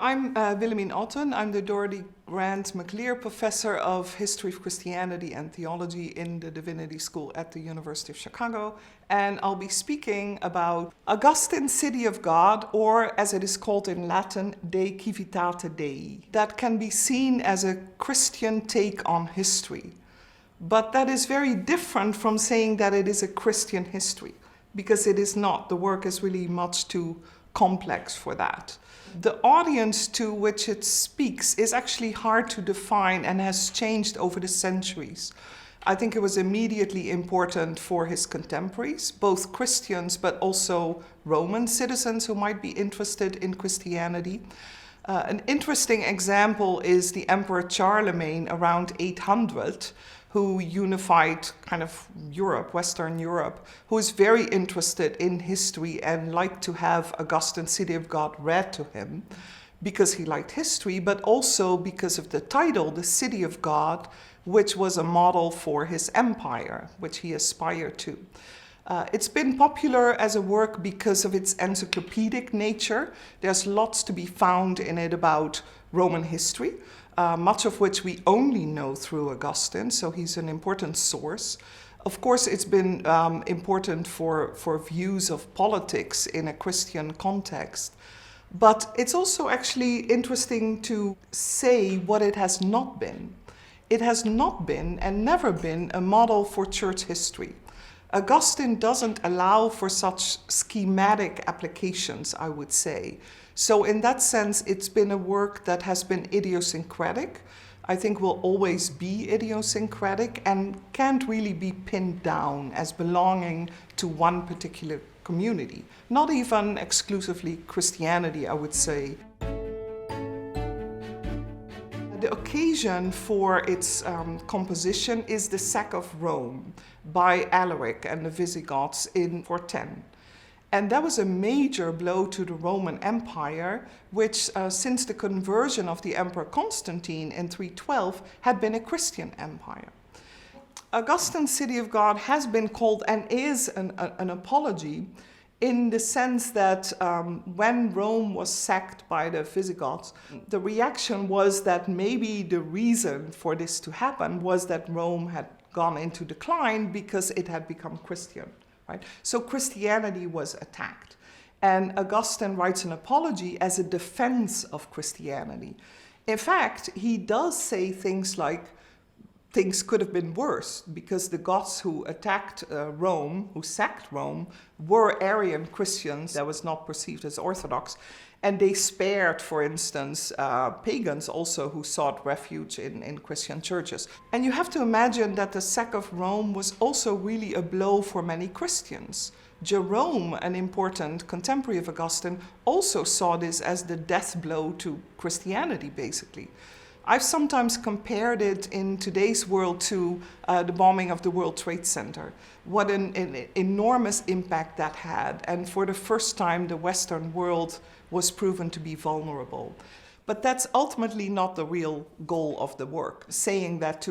I'm Willemien Otten. I'm the Doherty Grant McLear Professor of History of Christianity and Theology in the Divinity School at the University of Chicago. And I'll be speaking about Augustine's City of God, or as it is called in Latin, De Civitate Dei. That can be seen as a Christian take on history. But that is very different from saying that it is a Christian history, because it is not. The work is really much too complex for that. The audience to which it speaks is actually hard to define and has changed over the centuries. I think it was immediately important for his contemporaries, both Christians but also Roman citizens who might be interested in Christianity. An interesting example is the Emperor Charlemagne around 800, who unified kind of Europe, Western Europe, who is very interested in history and liked to have Augustine's City of God read to him because he liked history, but also because of the title, the City of God, which was a model for his empire, which he aspired to. It's been popular as a work because of its encyclopedic nature. There's lots to be found in it about Roman history, much of which we only know through Augustine, so he's an important source. Of course, it's been important for views of politics in a Christian context, but it's also actually interesting to say what it has not been. It has not been and never been a model for church history. Augustine doesn't allow for such schematic applications, I would say. So in that sense, it's been a work that has been idiosyncratic. I think will always be idiosyncratic and can't really be pinned down as belonging to one particular community. Not even exclusively Christianity, I would say. The occasion for its composition is the sack of Rome by Alaric and the Visigoths in 410. And that was a major blow to the Roman Empire, which since the conversion of the Emperor Constantine in 312 had been a Christian empire. Augustine's City of God has been called and is an apology in the sense that when Rome was sacked by the Visigoths, the reaction was that maybe the reason for this to happen was that Rome had gone into decline because it had become Christian. Right? So Christianity was attacked. And Augustine writes an apology as a defense of Christianity. In fact, he does say things like, things could have been worse because the Goths who attacked Rome, who sacked Rome, were Arian Christians that was not perceived as Orthodox. And they spared, for instance, pagans also who sought refuge in Christian churches. And you have to imagine that the sack of Rome was also really a blow for many Christians. Jerome, an important contemporary of Augustine, also saw this as the death blow to Christianity, basically. I've sometimes compared it in today's world to the bombing of the World Trade Center. What an enormous impact that had. And for the first time, the Western world was proven to be vulnerable. But that's ultimately not the real goal of the work, saying that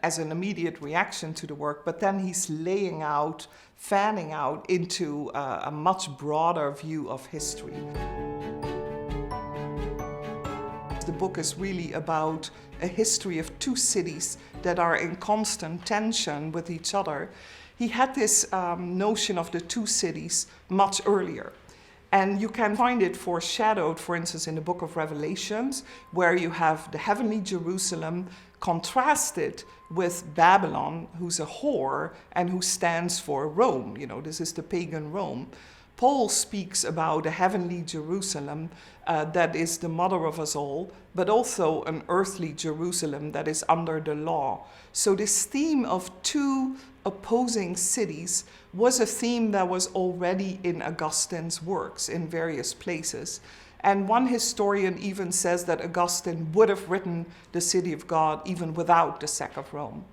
as an immediate reaction to the work, but then he's laying out, fanning out into a much broader view of history. The book is really about a history of two cities that are in constant tension with each other. He had this notion of the two cities much earlier. And you can find it foreshadowed, for instance, in the book of Revelations, where you have the heavenly Jerusalem contrasted with Babylon, who's a whore and who stands for Rome. You know, this is the pagan Rome. Paul speaks about a heavenly Jerusalem that is the mother of us all, but also an earthly Jerusalem that is under the law. So this theme of two opposing cities was a theme that was already in Augustine's works in various places. And one historian even says that Augustine would have written the City of God even without the sack of Rome.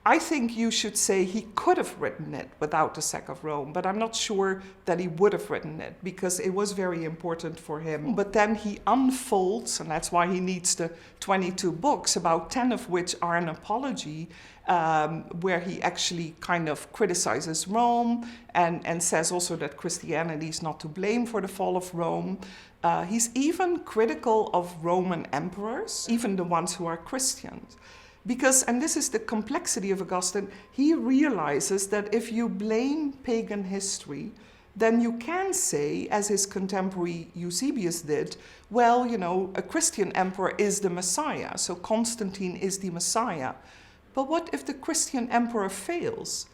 I think you should say he could have written it without the sack of Rome, but I'm not sure that he would have written it because it was very important for him. But then he unfolds, and that's why he needs the 22 books, about 10 of which are an apology, where he actually kind of criticizes Rome and says also that Christianity is not to blame for the fall of Rome. He's even critical of Roman emperors, even the ones who are Christians. Because, and this is the complexity of Augustine, he realizes that if you blame pagan history, then you can say, as his contemporary Eusebius did, well, you know, a Christian emperor is the Messiah, so Constantine is the Messiah. But what if the Christian emperor fails?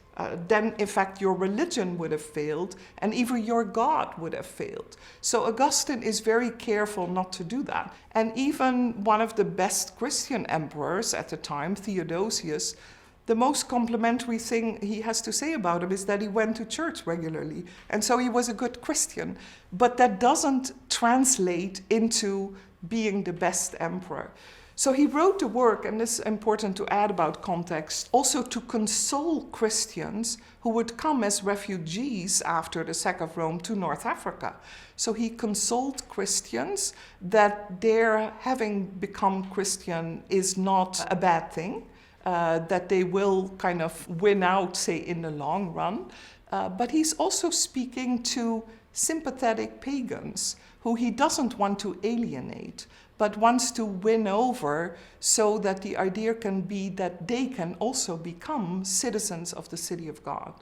Then, in fact, your religion would have failed, and even your God would have failed. So Augustine is very careful not to do that. And even one of the best Christian emperors at the time, Theodosius, the most complimentary thing he has to say about him is that he went to church regularly. And so he was a good Christian. But that doesn't translate into being the best emperor. So he wrote the work, and this is important to add about context, also to console Christians who would come as refugees after the sack of Rome to North Africa. So he consoled Christians that their having become Christian is not a bad thing, that they will kind of win out, say, in the long run. But he's also speaking to sympathetic pagans who he doesn't want to alienate, but wants to win over so that the idea can be that they can also become citizens of the city of God.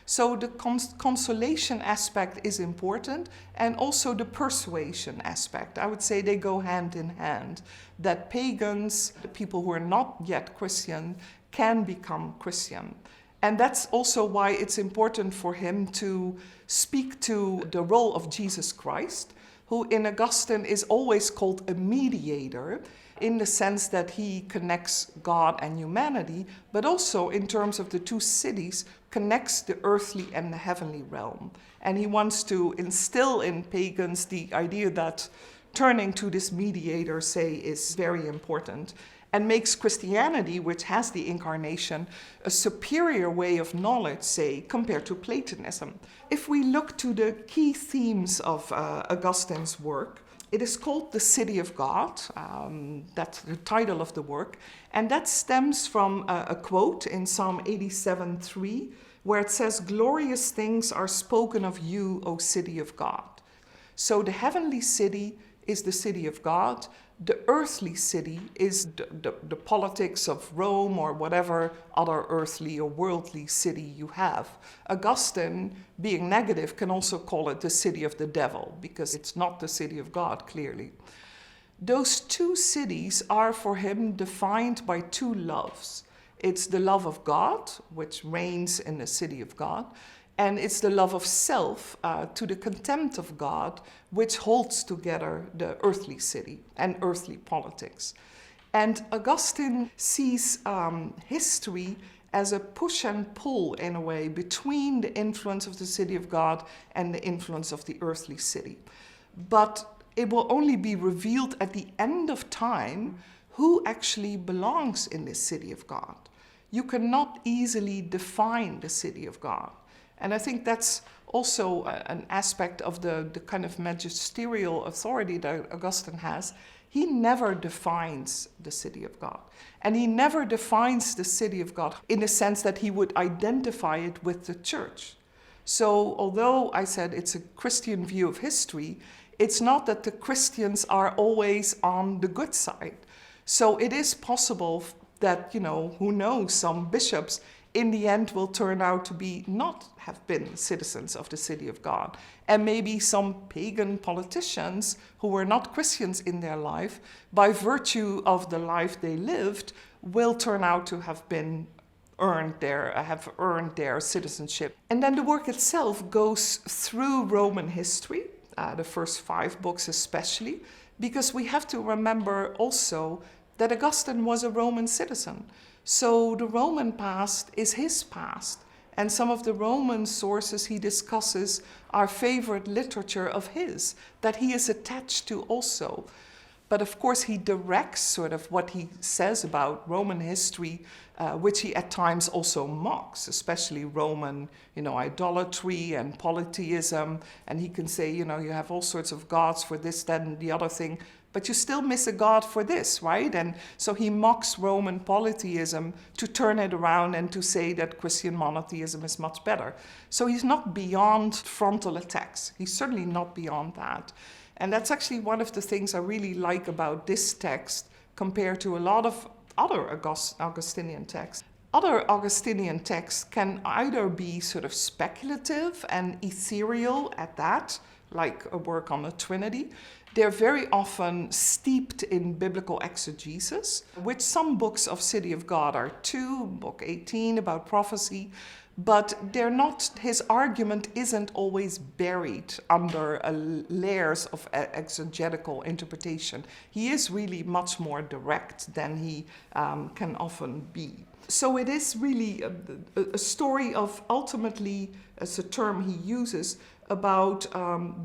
So the consolation aspect is important, and also the persuasion aspect. I would say they go hand in hand, that pagans, the people who are not yet Christian, can become Christian. And that's also why it's important for him to speak to the role of Jesus Christ, who in Augustine is always called a mediator, in the sense that he connects God and humanity, but also in terms of the two cities, connects the earthly and the heavenly realm. And he wants to instill in pagans the idea that turning to this mediator, say, is very important, and makes Christianity, which has the incarnation, a superior way of knowledge, say, compared to Platonism. If we look to the key themes of Augustine's work, it is called The City of God. That's the title of the work. And that stems from a quote in Psalm 87:3, where it says, "Glorious things are spoken of you, O city of God." So the heavenly city is the city of God. The earthly city is the politics of Rome or whatever other earthly or worldly city you have. Augustine, being negative, can also call it the city of the devil, because it's not the city of God, clearly. Those two cities are for him defined by two loves. It's the love of God, which reigns in the city of God, and it's the love of self to the contempt of God, which holds together the earthly city and earthly politics. And Augustine sees history as a push and pull, in a way, between the influence of the city of God and the influence of the earthly city. But it will only be revealed at the end of time who actually belongs in this city of God. You cannot easily define the city of God. And I think that's also an aspect of the kind of magisterial authority that Augustine has. He never defines the city of God. And he never defines the city of God in the sense that he would identify it with the church. So although I said it's a Christian view of history, it's not that the Christians are always on the good side. So it is possible that, who knows, some bishops in the end will turn out to have been citizens of the city of God. And maybe some pagan politicians who were not Christians in their life, by virtue of the life they lived, will turn out to have earned their citizenship. And then the work itself goes through Roman history, the first 5 books especially, because we have to remember also that Augustine was a Roman citizen. So the Roman past is his past, and some of the Roman sources he discusses are favorite literature of his, that he is attached to also. But of course, he directs sort of what he says about Roman history, which he at times also mocks, especially Roman, idolatry and polytheism. And he can say, you have all sorts of gods for this, that, and the other thing, but you still miss a god for this, right? And so he mocks Roman polytheism to turn it around and to say that Christian monotheism is much better. So he's not beyond frontal attacks. He's certainly not beyond that. And that's actually one of the things I really like about this text compared to a lot of other Augustinian texts. Other Augustinian texts can either be sort of speculative and ethereal at that, like a work on the Trinity. They're very often steeped in biblical exegesis, which some books of City of God are too, Book 18 about prophecy, but they're not, his argument isn't always buried under layers of exegetical interpretation. He is really much more direct than he can often be. So it is really a story of, ultimately, as a term he uses, about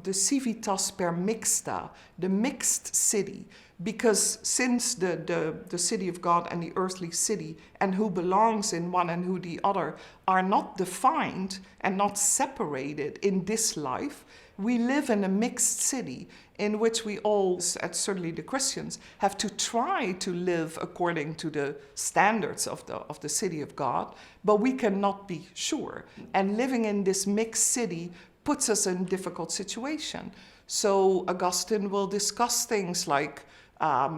the civitas permixta, the mixed city. Because since the city of God and the earthly city, and who belongs in one and who the other, are not defined and not separated in this life, we live in a mixed city in which we all, certainly the Christians, have to try to live according to the standards of the city of God, but we cannot be sure. And living in this mixed city puts us in a difficult situation. So Augustine will discuss things like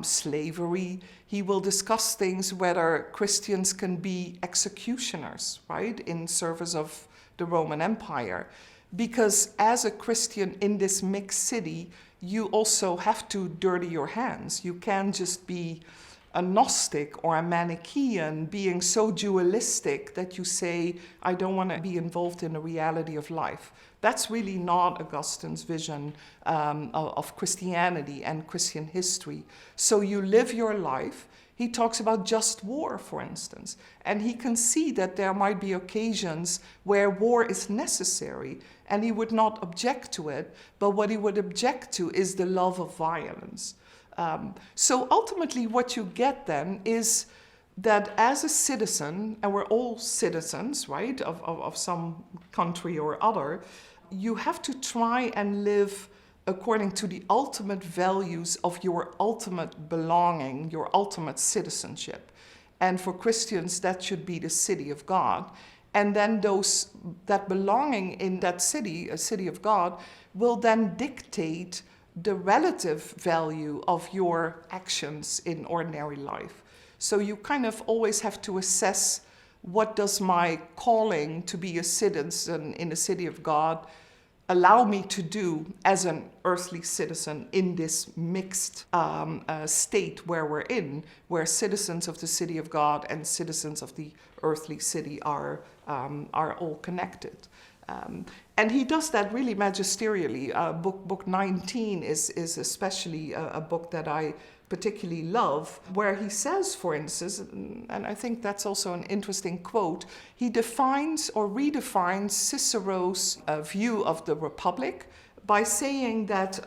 slavery. He will discuss things whether Christians can be executioners, right, in service of the Roman Empire. Because as a Christian in this mixed city, you also have to dirty your hands. You can't just be a Gnostic or a Manichaean, being so dualistic that you say, I don't want to be involved in the reality of life. That's really not Augustine's vision of Christianity and Christian history. So you live your life. He talks about just war, for instance, and he can see that there might be occasions where war is necessary, and he would not object to it, but what he would object to is the love of violence. So ultimately what you get then is that as a citizen, and we're all citizens, right, of some country or other, you have to try and live according to the ultimate values of your ultimate belonging, your ultimate citizenship. And for Christians, that should be the city of God. And then that belonging in that city, a city of God, will then dictate the relative value of your actions in ordinary life. So you kind of always have to assess, what does my calling to be a citizen in the city of God allow me to do as an earthly citizen in this mixed state where we're in, where citizens of the city of God and citizens of the earthly city are all connected. And he does that really magisterially. Book 19 is especially a book that I particularly love, where he says, for instance, and I think that's also an interesting quote, he defines or redefines Cicero's view of the Republic by saying that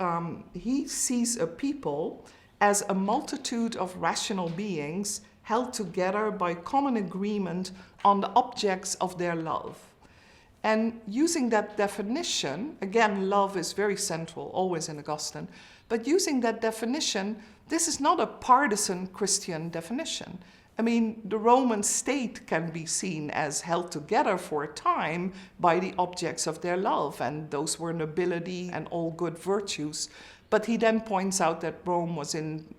he sees a people as a multitude of rational beings held together by common agreement on the objects of their love. And using that definition, again, love is very central, always in Augustine, but using that definition, this is not a partisan Christian definition. I mean, the Roman state can be seen as held together for a time by the objects of their love, and those were nobility and all good virtues. But he then points out that Rome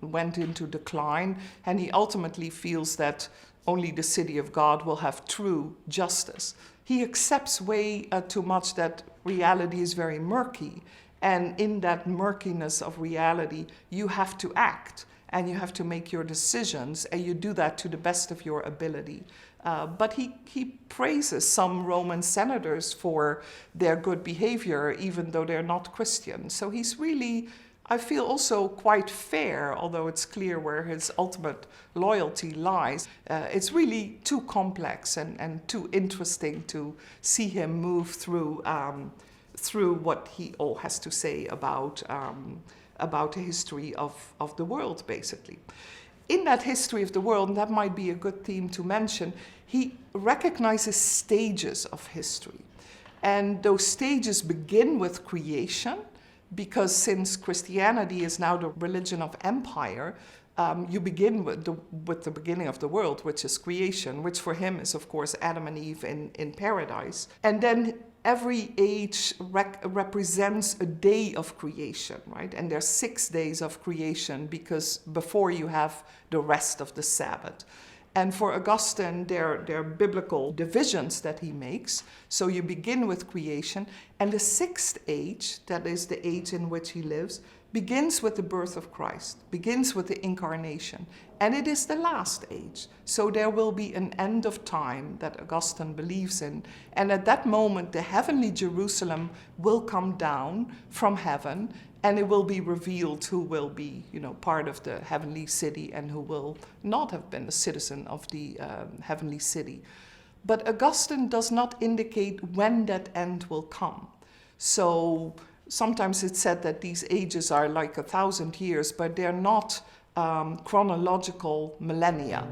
went into decline, and he ultimately feels that only the city of God will have true justice. He accepts way too much that reality is very murky. And in that murkiness of reality, you have to act and you have to make your decisions, and you do that to the best of your ability. But he praises some Roman senators for their good behavior, even though they're not Christian. So he's really, I feel, also quite fair, although it's clear where his ultimate loyalty lies. It's really too complex and too interesting to see him move through what he all has to say about about the history of the world, basically. In that history of the world, and that might be a good theme to mention, he recognizes stages of history. And those stages begin with creation, because since Christianity is now the religion of empire, you begin with the beginning of the world, which is creation, which for him is, of course, Adam and Eve in paradise. And then every age represents a day of creation, right? And there's 6 days of creation, because before you have the rest of the Sabbath. And for Augustine, there are biblical divisions that he makes. So you begin with creation, and the 6th age, that is the age in which he lives, begins with the birth of Christ, begins with the incarnation, and it is the last age. So there will be an end of time that Augustine believes in, and at that moment the heavenly Jerusalem will come down from heaven, and it will be revealed who will be, part of the heavenly city and who will not have been a citizen of the heavenly city. But Augustine does not indicate when that end will come. So sometimes it's said that these ages are like 1,000 years, but they're not chronological millennia.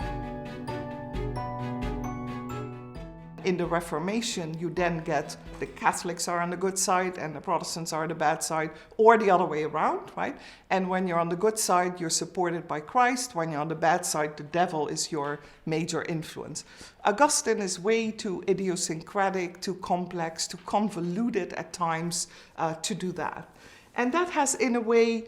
In the Reformation, you then get the Catholics are on the good side and the Protestants are on the bad side, or the other way around, right? And when you're on the good side, you're supported by Christ. When you're on the bad side, the devil is your major influence. Augustine is way too idiosyncratic, too complex, too convoluted at times to do that. And that has, in a way,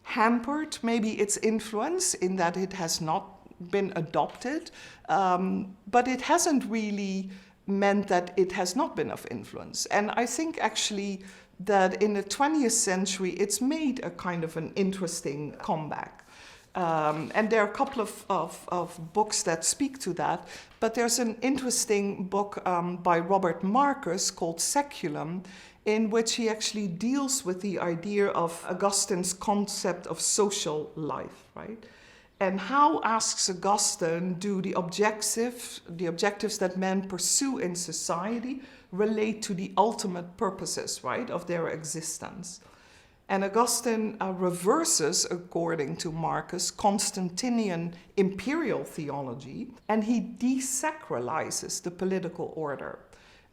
hampered maybe its influence in that it has not been adopted, but it hasn't really meant that it has not been of influence. And I think actually that in the 20th century, it's made a kind of an interesting comeback. And there are a couple of books that speak to that, but there's an interesting book by Robert Marcus called Seculum, in which he actually deals with the idea of Augustine's concept of social life, right? And how, asks Augustine, do the objectives that men pursue in society relate to the ultimate purposes, right, of their existence? And Augustine reverses, according to Marcus, Constantinian imperial theology, and he desacralizes the political order.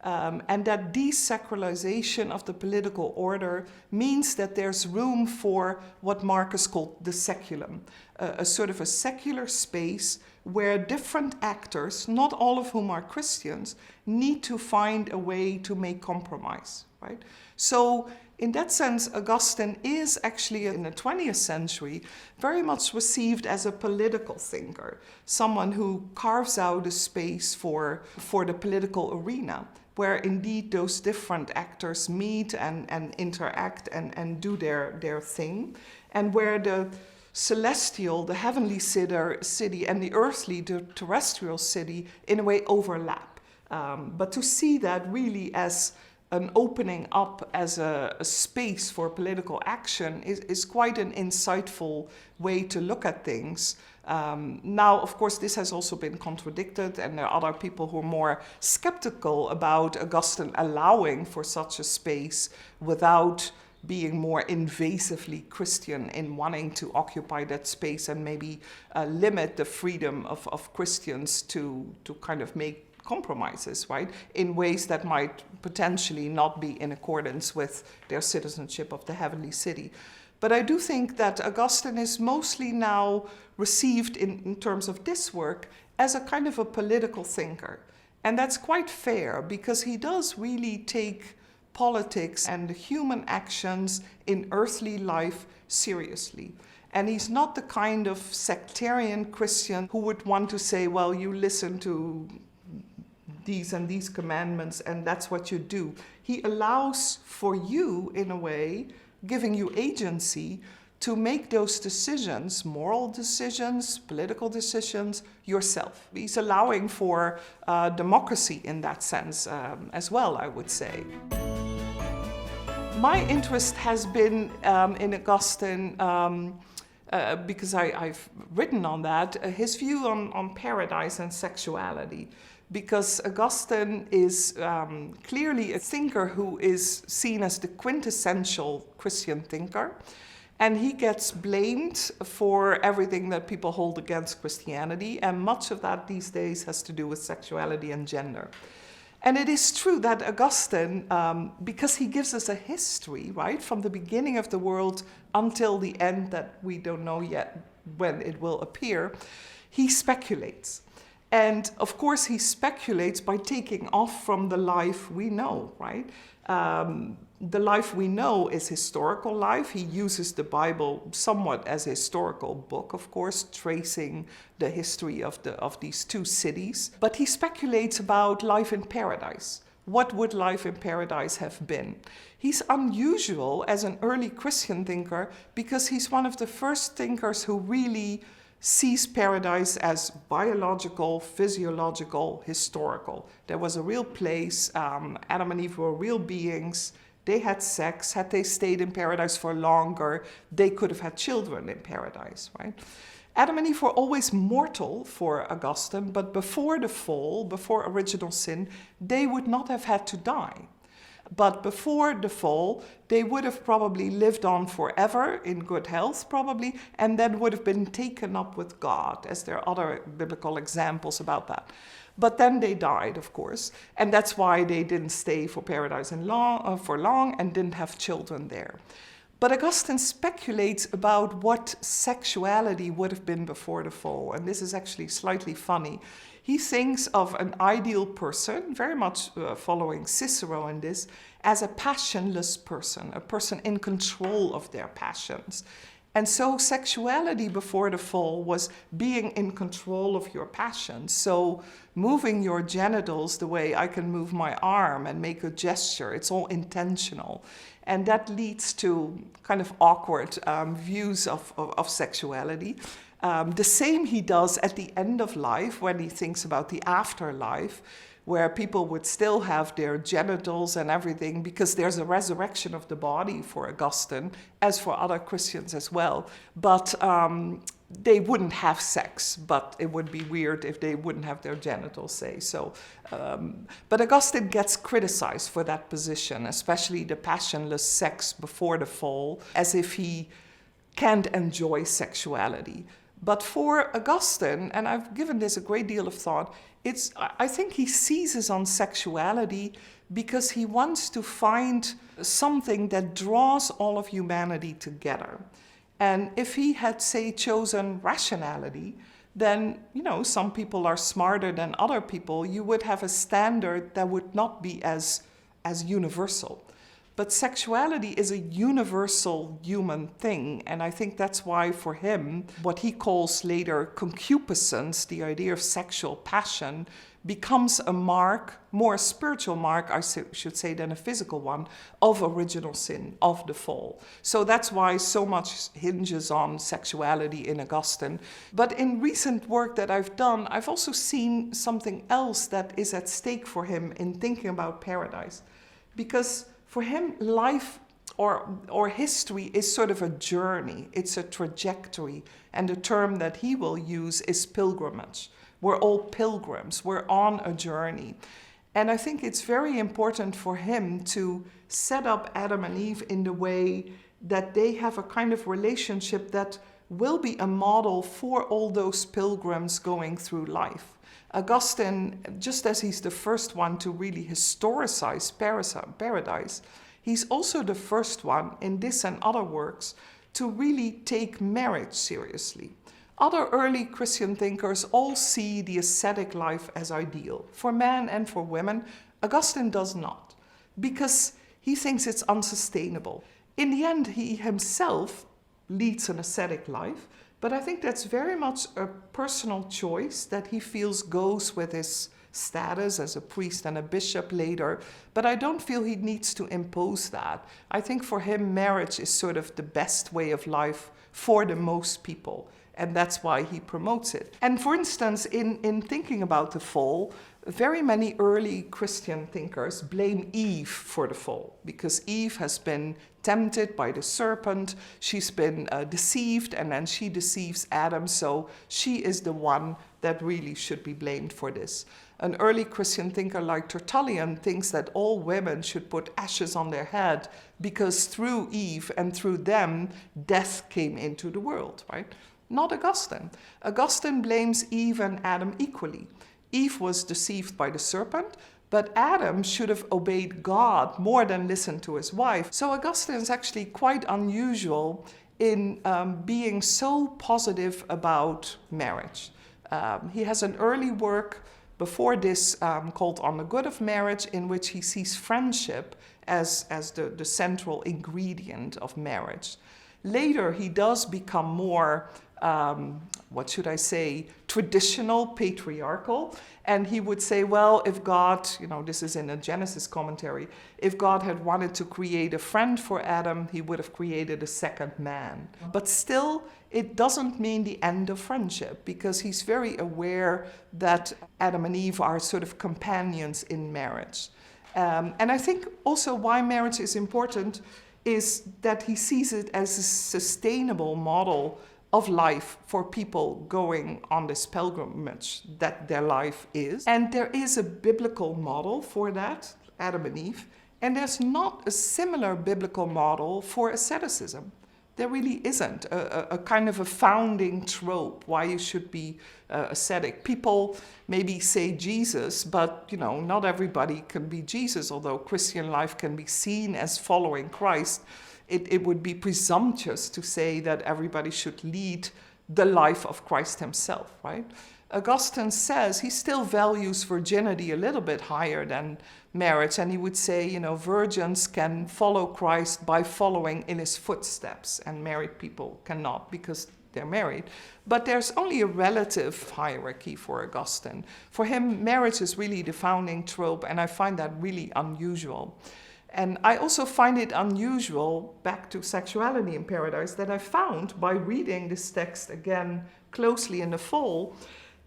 And that desacralization of the political order means that there's room for what Marcus called the seculum, a sort of a secular space where different actors, not all of whom are Christians, need to find a way to make compromise, right? So in that sense, Augustine is actually, in the 20th century, very much received as a political thinker, someone who carves out a space for the political arena, where indeed those different actors meet and interact and do their thing, and where the celestial, the heavenly city, and the earthly, the terrestrial city, in a way overlap. But to see that really as an opening up as a space for political action is quite an insightful way to look at things. Now, of course, this has also been contradicted, and there are other people who are more skeptical about Augustine allowing for such a space without being more invasively Christian in wanting to occupy that space and maybe limit the freedom of Christians to kind of make compromises, right, in ways that might potentially not be in accordance with their citizenship of the heavenly city. But I do think that Augustine is mostly now received in terms of this work as a kind of a political thinker. And that's quite fair, because he does really take politics and the human actions in earthly life seriously. And he's not the kind of sectarian Christian who would want to say, well, you listen to these and these commandments and that's what you do. He allows for you, in a way, giving you agency to make those decisions, moral decisions, political decisions, yourself. He's allowing for democracy in that sense as well, I would say. My interest has been in Augustine, because I've written on that, his view on paradise and sexuality. Because Augustine is clearly a thinker who is seen as the quintessential Christian thinker. And he gets blamed for everything that people hold against Christianity, and much of that these days has to do with sexuality and gender. And it is true that Augustine, because he gives us a history, right, from the beginning of the world until the end that we don't know yet when it will appear, he speculates. And of course he speculates by taking off from the life we know, right? The life we know is historical life. He uses the Bible somewhat as a historical book, of course, tracing the history of these two cities. But he speculates about life in paradise. What would life in paradise have been? He's unusual as an early Christian thinker because he's one of the first thinkers who really sees paradise as biological, physiological, historical. There was a real place. Adam and Eve were real beings. They had sex. Had they stayed in paradise for longer, they could have had children in paradise, right? Adam and Eve were always mortal for Augustine, but before the fall, before original sin, they would not have had to die. But before the fall, they would have probably lived on forever in good health, probably, and then would have been taken up with God, as there are other biblical examples about that. But then they died, of course, and that's why they didn't stay for paradise for long and didn't have children there. But Augustine speculates about what sexuality would have been before the fall, and this is actually slightly funny. He thinks of an ideal person, very much following Cicero in this, as a passionless person, a person in control of their passions. And so sexuality before the fall was being in control of your passions. So moving your genitals the way I can move my arm and make a gesture, it's all intentional. And that leads to kind of awkward views of sexuality. The same he does at the end of life when he thinks about the afterlife, where people would still have their genitals and everything because there's a resurrection of the body for Augustine, as for other Christians as well. But they wouldn't have sex, but it would be weird if they wouldn't have their genitals, say. So, but Augustine gets criticized for that position, especially the passionless sex before the fall, as if he can't enjoy sexuality. But for Augustine, and I've given this a great deal of thought, I think he seizes on sexuality because he wants to find something that draws all of humanity together. And if he had, say, chosen rationality, then, some people are smarter than other people. You would have a standard that would not be as universal. But sexuality is a universal human thing, and I think that's why for him, what he calls later concupiscence, the idea of sexual passion, becomes a mark, more a spiritual mark, I should say, than a physical one, of original sin, of the fall. So that's why so much hinges on sexuality in Augustine. But in recent work that I've done, I've also seen something else that is at stake for him in thinking about paradise. Because for him, life or history is sort of a journey. It's a trajectory. And the term that he will use is pilgrimage. We're all pilgrims. We're on a journey. And I think it's very important for him to set up Adam and Eve in the way that they have a kind of relationship that will be a model for all those pilgrims going through life. Augustine, just as he's the first one to really historicize paradise, he's also the first one in this and other works to really take marriage seriously. Other early Christian thinkers all see the ascetic life as ideal, for men and for women. Augustine does not, because he thinks it's unsustainable. In the end, he himself leads an ascetic life, but I think that's very much a personal choice that he feels goes with his status as a priest and a bishop later, but I don't feel he needs to impose that. I think for him, marriage is sort of the best way of life for the most people, and that's why he promotes it. And for instance, in thinking about the fall, very many early Christian thinkers blame Eve for the fall, because Eve has been tempted by the serpent, she's been deceived, and then she deceives Adam, so she is the one that really should be blamed for this. An early Christian thinker like Tertullian thinks that all women should put ashes on their head because through Eve and through them, death came into the world, right? Not Augustine. Augustine blames Eve and Adam equally. Eve was deceived by the serpent, but Adam should have obeyed God more than listened to his wife. So Augustine is actually quite unusual in being so positive about marriage. He has an early work before this called On the Good of Marriage, in which he sees friendship as the central ingredient of marriage. Later, he does become more, traditional, patriarchal. And he would say, well, if God, this is in a Genesis commentary, if God had wanted to create a friend for Adam, he would have created a second man. But still, it doesn't mean the end of friendship, because he's very aware that Adam and Eve are sort of companions in marriage. And I think also why marriage is important is that he sees it as a sustainable model of life for people going on this pilgrimage that their life is. And there is a biblical model for that, Adam and Eve, and there's not a similar biblical model for asceticism. There really isn't a kind of a founding trope why you should be ascetic. People maybe say Jesus, but not everybody can be Jesus, although Christian life can be seen as following Christ. It would be presumptuous to say that everybody should lead the life of Christ himself, right? Augustine says he still values virginity a little bit higher than marriage, and he would say, virgins can follow Christ by following in his footsteps, and married people cannot because they're married. But there's only a relative hierarchy for Augustine. For him, marriage is really the founding trope, and I find that really unusual. And I also find it unusual, back to Sexuality in Paradise, that I found by reading this text again closely in the fall,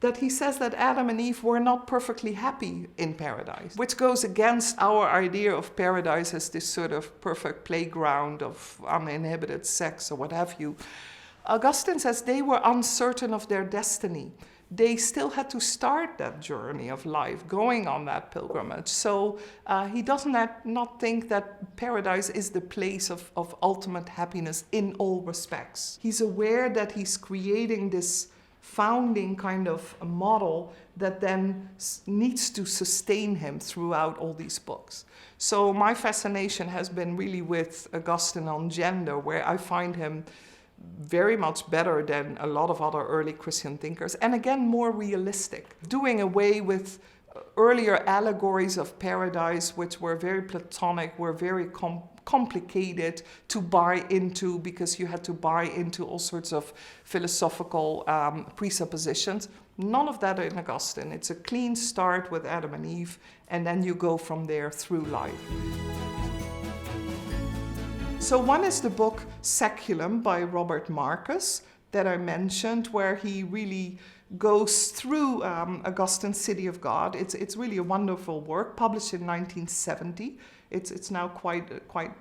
that he says that Adam and Eve were not perfectly happy in paradise, which goes against our idea of paradise as this sort of perfect playground of uninhibited sex or what have you. Augustine says they were uncertain of their destiny. They still had to start that journey of life, going on that pilgrimage. So he does not think that paradise is the place of ultimate happiness in all respects. He's aware that he's creating this founding kind of a model that then needs to sustain him throughout all these books. So my fascination has been really with Augustine on gender, where I find him very much better than a lot of other early Christian thinkers, and again, more realistic, doing away with earlier allegories of paradise, which were very Platonic, were very complicated to buy into, because you had to buy into all sorts of philosophical presuppositions. None of that in Augustine. It's a clean start with Adam and Eve, and then you go from there through life. So one is the book Saculum by Robert Marcus that I mentioned, where he really goes through Augustine's City of God. It's really a wonderful work, published in 1970. It's now quite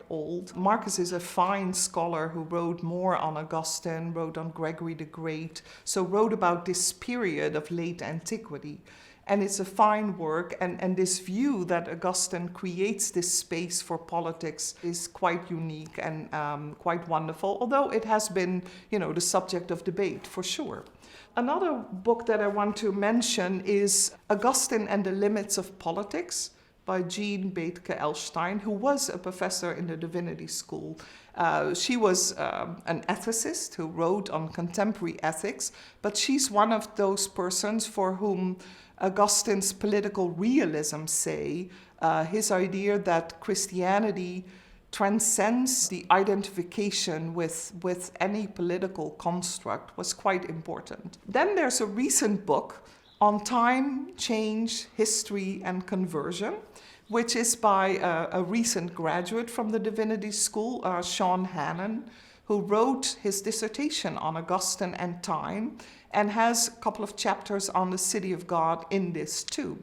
old. Marcus is a fine scholar who wrote more on Augustine, wrote on Gregory the Great, so wrote about this period of late antiquity. And it's a fine work, and this view that Augustine creates this space for politics is quite unique and quite wonderful, although it has been, the subject of debate, for sure. Another book that I want to mention is Augustine and the Limits of Politics by Jean Bethke-Elshtain, who was a professor in the Divinity School. She was an ethicist who wrote on contemporary ethics, but she's one of those persons for whom Augustine's political realism say his idea that Christianity transcends the identification with any political construct was quite important. Then there's a recent book on time, change, history, and conversion, which is by a recent graduate from the Divinity School, Sean Hannon, who wrote his dissertation on Augustine and time, and has a couple of chapters on the City of God in this too.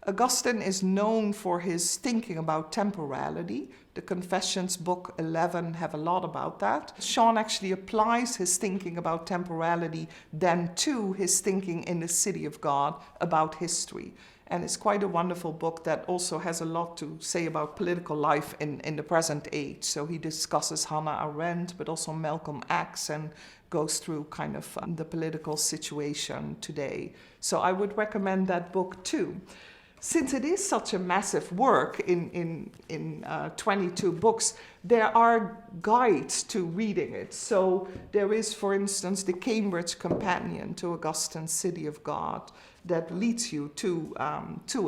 Augustine is known for his thinking about temporality. The Confessions, book 11, have a lot about that. Sean actually applies his thinking about temporality then to his thinking in the City of God about history. And it's quite a wonderful book that also has a lot to say about political life in the present age. So he discusses Hannah Arendt, but also Malcolm X, and goes through kind of the political situation today. So I would recommend that book too. Since it is such a massive work in 22 books, there are guides to reading it. So there is, for instance, the Cambridge Companion to Augustine's City of God that leads you to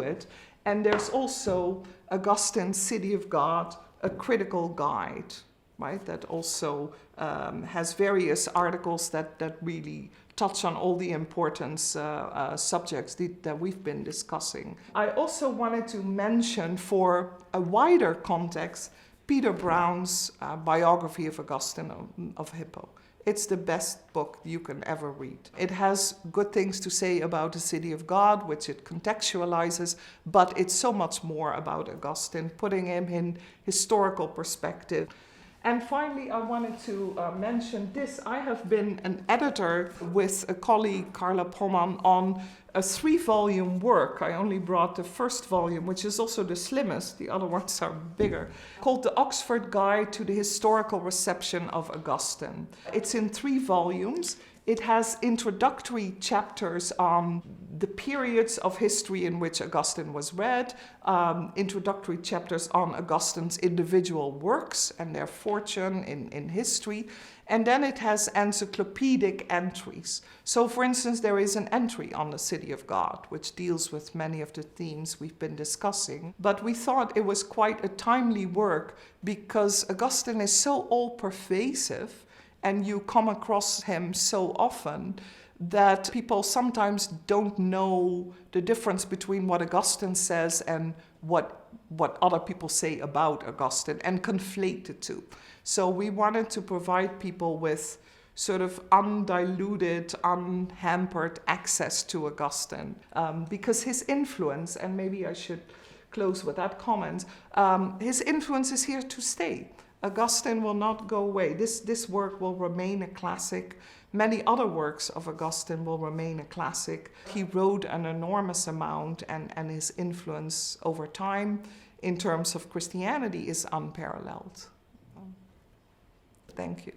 it. And there's also Augustine's City of God, a critical guide, right? That also has various articles that really touch on all the important subjects that we've been discussing. I also wanted to mention, for a wider context, Peter Brown's biography of Augustine of Hippo. It's the best book you can ever read. It has good things to say about the City of God, which it contextualizes, but it's so much more about Augustine, putting him in historical perspective. And finally, I wanted to mention this. I have been an editor with a colleague, Carla Pomman, on a 3-volume work. I only brought the first volume, which is also the slimmest. The other ones are bigger, called The Oxford Guide to the Historical Reception of Augustine. It's in 3 volumes. It has introductory chapters on the periods of history in which Augustine was read, introductory chapters on Augustine's individual works and their fortune in history, and then it has encyclopedic entries. So, for instance, there is an entry on the City of God, which deals with many of the themes we've been discussing. But we thought it was quite a timely work because Augustine is so all-pervasive, and you come across him so often that people sometimes don't know the difference between what Augustine says and what other people say about Augustine, and conflate the two. So we wanted to provide people with sort of undiluted, unhampered access to Augustine, because his influence, and maybe I should close with that comment, his influence is here to stay. Augustine will not go away. This work will remain a classic. Many other works of Augustine will remain a classic. He wrote an enormous amount, and his influence over time in terms of Christianity is unparalleled. Thank you.